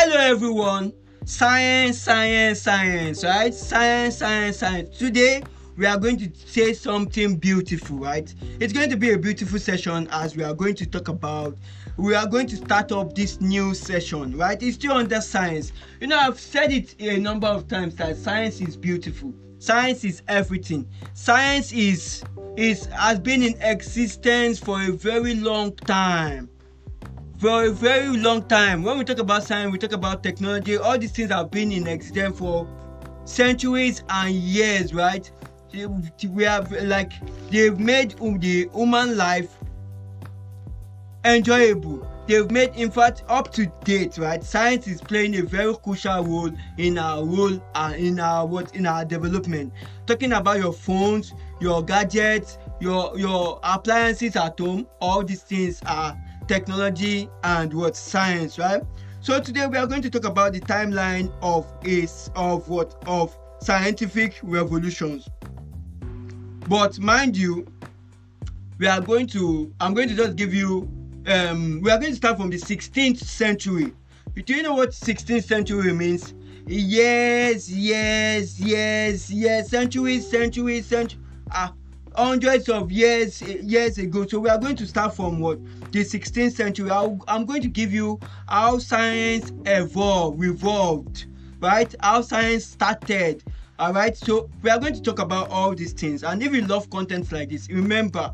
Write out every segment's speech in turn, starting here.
Hello everyone, science, right? Science. Today we are going to say something beautiful, right? It's going to be a beautiful session as we are going to start up this new session, right? It's still under science. I've said it a number of times that science is beautiful. Science is everything. Science has been in existence for a very long time. When we talk about science, we talk about technology. All these things have been in existence for centuries and years, right? They've made the human life enjoyable. They've made, in fact, up to date, right? Science is playing a very crucial role in our development. Talking about your phones, your gadgets, your appliances at home, all these things are technology and science, right? So today we are going to talk about the timeline of scientific revolutions. But mind you, I'm going to just give you we are going to start from the 16th century. Do you know what 16th century means? Yes, centuries, hundreds of years ago. So we are going to start from the 16th century. I'm going to give you how science revolved, right? How science started. All right, so we are going to talk about all these things. And if you love content like this, remember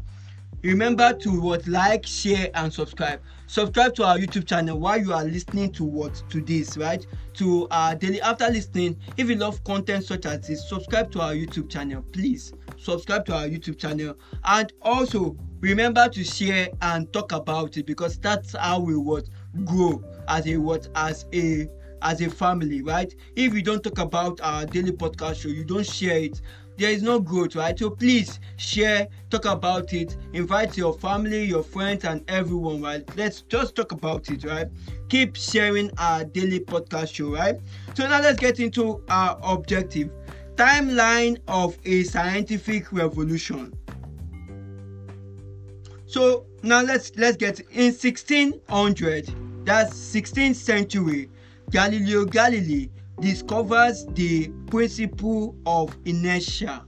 to like, share and subscribe to our YouTube channel while you are listening to this, right? To our daily. After listening, if you love content such as this, subscribe to our YouTube channel. Please subscribe to our YouTube channel, and also remember to share and talk about it, because that's how we grow as a family, right? If you don't talk about our daily podcast show, you don't share it, there is no growth, right? So please share, talk about it, invite your family, your friends and everyone, right? Let's just talk about it, right? Keep sharing our daily podcast show, right? So now let's get into our objective. Timeline of a scientific revolution. So now let's get in 1600, that's 16th century. Galileo Galilei discovers the principle of inertia.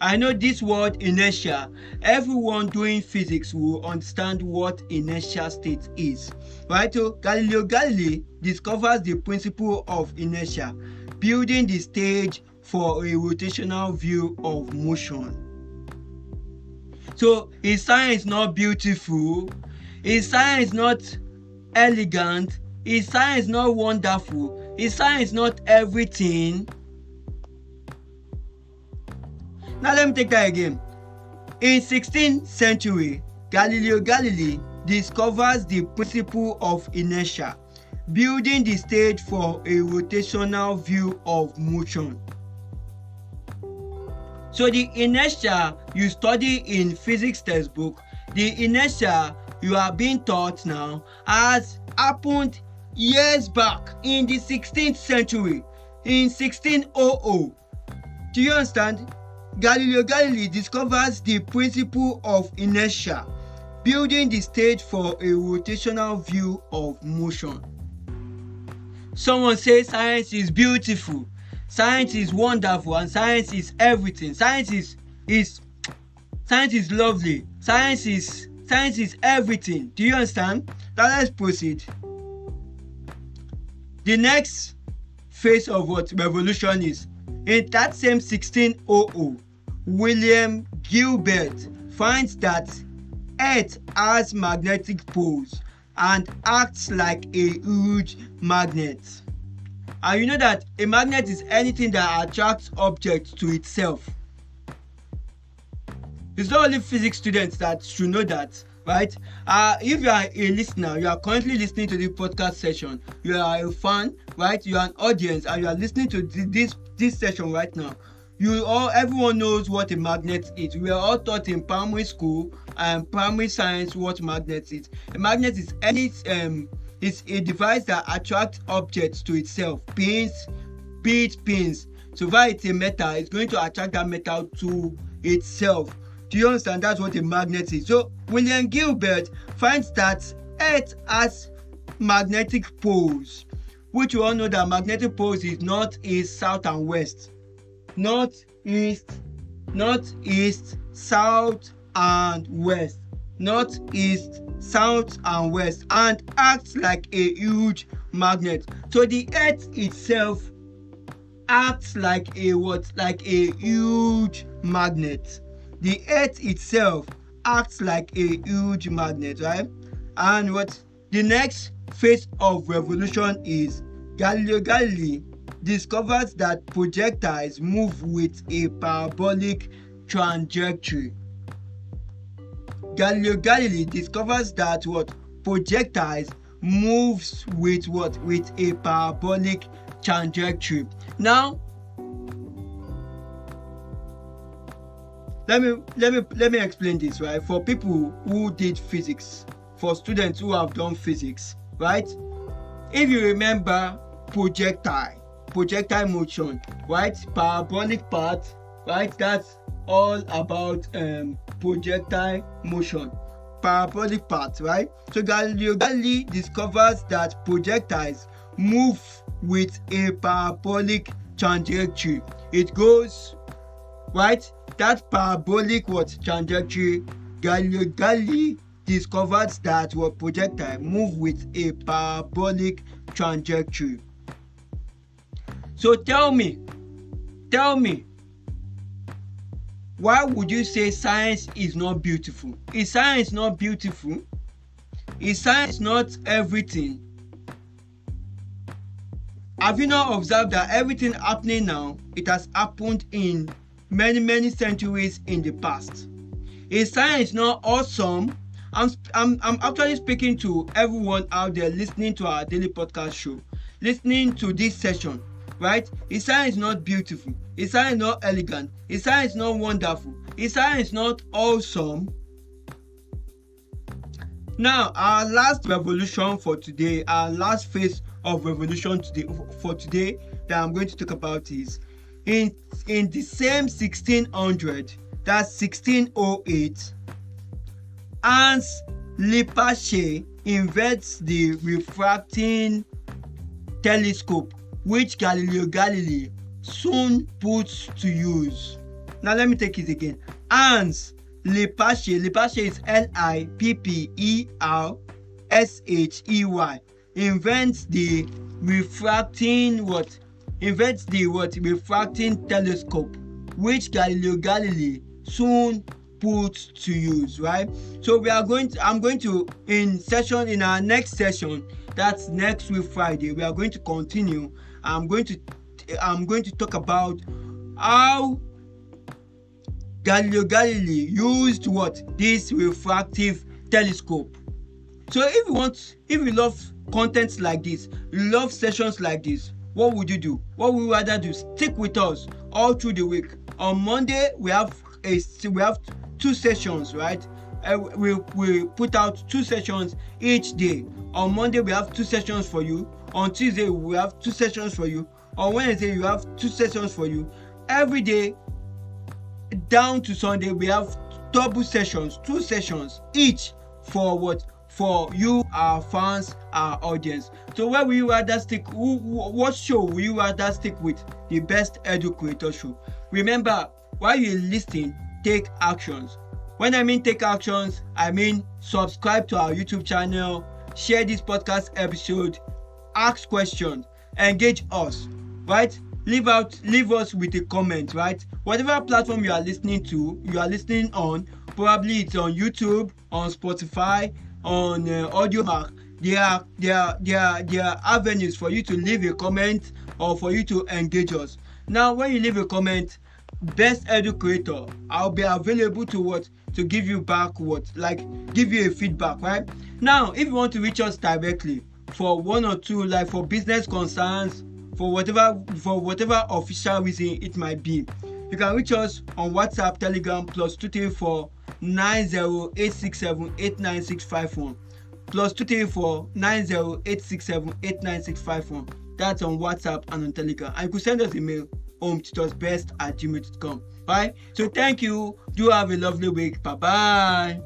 I know this word inertia, everyone doing physics will understand what inertia state is, right? So Galileo Galilei discovers the principle of inertia, building the stage for a rotational view of motion. So is science not beautiful? Is science not elegant? Is science not wonderful? Is science not everything? Now let me take that again. In 16th century, Galileo Galilei discovers the principle of inertia, building the stage for a rotational view of motion. So the inertia you study in physics textbook, the inertia you are being taught now, has happened years back in the 16th century, in 1600. Do you understand? Galileo Galilei discovers the principle of inertia, building the stage for a rotational view of motion. Someone says science is beautiful, science is wonderful, and science is everything. Science is lovely. Science is everything. Do you understand? Now let's proceed. The next phase of revolution is in that same 1600, William Gilbert finds that Earth has magnetic poles and acts like a huge magnet. And you know that a magnet is anything that attracts objects to itself. It's not only physics students that should know that, right? If you are a listener, you are currently listening to the podcast session, you are a fan, right? You are an audience and you are listening to this session right now. Everyone knows what a magnet is. We are all taught in primary school and primary science what magnet is. A magnet is it's a device that attracts objects to itself. Pins. So if it's a metal, it's going to attract that metal to itself. Do you understand? That's what a magnet is. So William Gilbert finds that Earth has magnetic poles which we all know that magnetic poles is north, east, south and west. North, east, south and west. North, east, south and west, and acts like a huge magnet. So the earth itself acts like a what? Like a huge magnet. The earth itself acts like a huge magnet, right? And what the next phase of revolution is Galileo Galilei discovers that projectiles move with a parabolic trajectory. Galileo Galilei discovers that what? Projectiles moves with what? With a parabolic trajectory. Now let me explain this, right? For people who did physics, for students who have done physics, right? If you remember projectile motion, right? Parabolic part, right? That's all about projectile motion, parabolic part, right? So Galileo Galilei discovers that projectiles move with a parabolic trajectory. It goes, right? That parabolic what? Trajectory. Galileo Galilei discovered that what? Projectile move with a parabolic trajectory. So tell me, why would you say science is not beautiful? Is science not beautiful? Is science not everything? Have you not observed that everything happening now, it has happened in many centuries in the past? Is science not awesome? I'm actually speaking to everyone out there listening to our daily podcast show, listening to this session, right? Is science not beautiful? Is science not elegant? Is science not wonderful? Is science not awesome? Now, our last revolution for today, our last phase of revolution today that I'm going to talk about is in the same 1600, that's 1608, Hans Lippershey invents the refracting telescope, which Galileo Galilei soon puts to use. Now let me take it again. Hans Lippershey is Lippershey, invents the refracting telescope, which Galileo Galilei soon puts to use, right? So I'm going to in our next session, that's next week Friday, we are going to continue. I'm going to talk about how Galileo Galilei used this refractive telescope. So if you love contents like this, you love sessions like this, what would you do? What would you rather do? Stick with us all through the week. On Monday we have 2 sessions, right? We put out 2 sessions each day. On Monday we have 2 sessions for you. On Tuesday we have 2 sessions for you. On Wednesday you have 2 sessions for you. Every day down to Sunday we have double sessions, 2 sessions each for you, our fans, our audience. So where will you rather stick? What show will you rather stick with? The best EduCreator Show. Remember, while you're listening, take actions. When I mean take actions, I mean subscribe to our YouTube channel, share this podcast episode, ask questions, engage us, right? Leave us with a comment, right? Whatever platform you are listening on, probably it's on YouTube, on Spotify, on AudioMark. There are avenues for you to leave a comment or for you to engage us. Now, when you leave a comment, best EduCreator, I'll be available to give you back give you a feedback, right? Now, if you want to reach us directly for 1 or 2, like for business concerns, for whatever official reason it might be, you can reach us on WhatsApp, Telegram, +234 90 867 89651, +234 90 867 89651. That's on WhatsApp and on Telegram. And you could send us a mail, hometutorsbest@gmail.com. Right? So thank you. Do have a lovely week. Bye bye.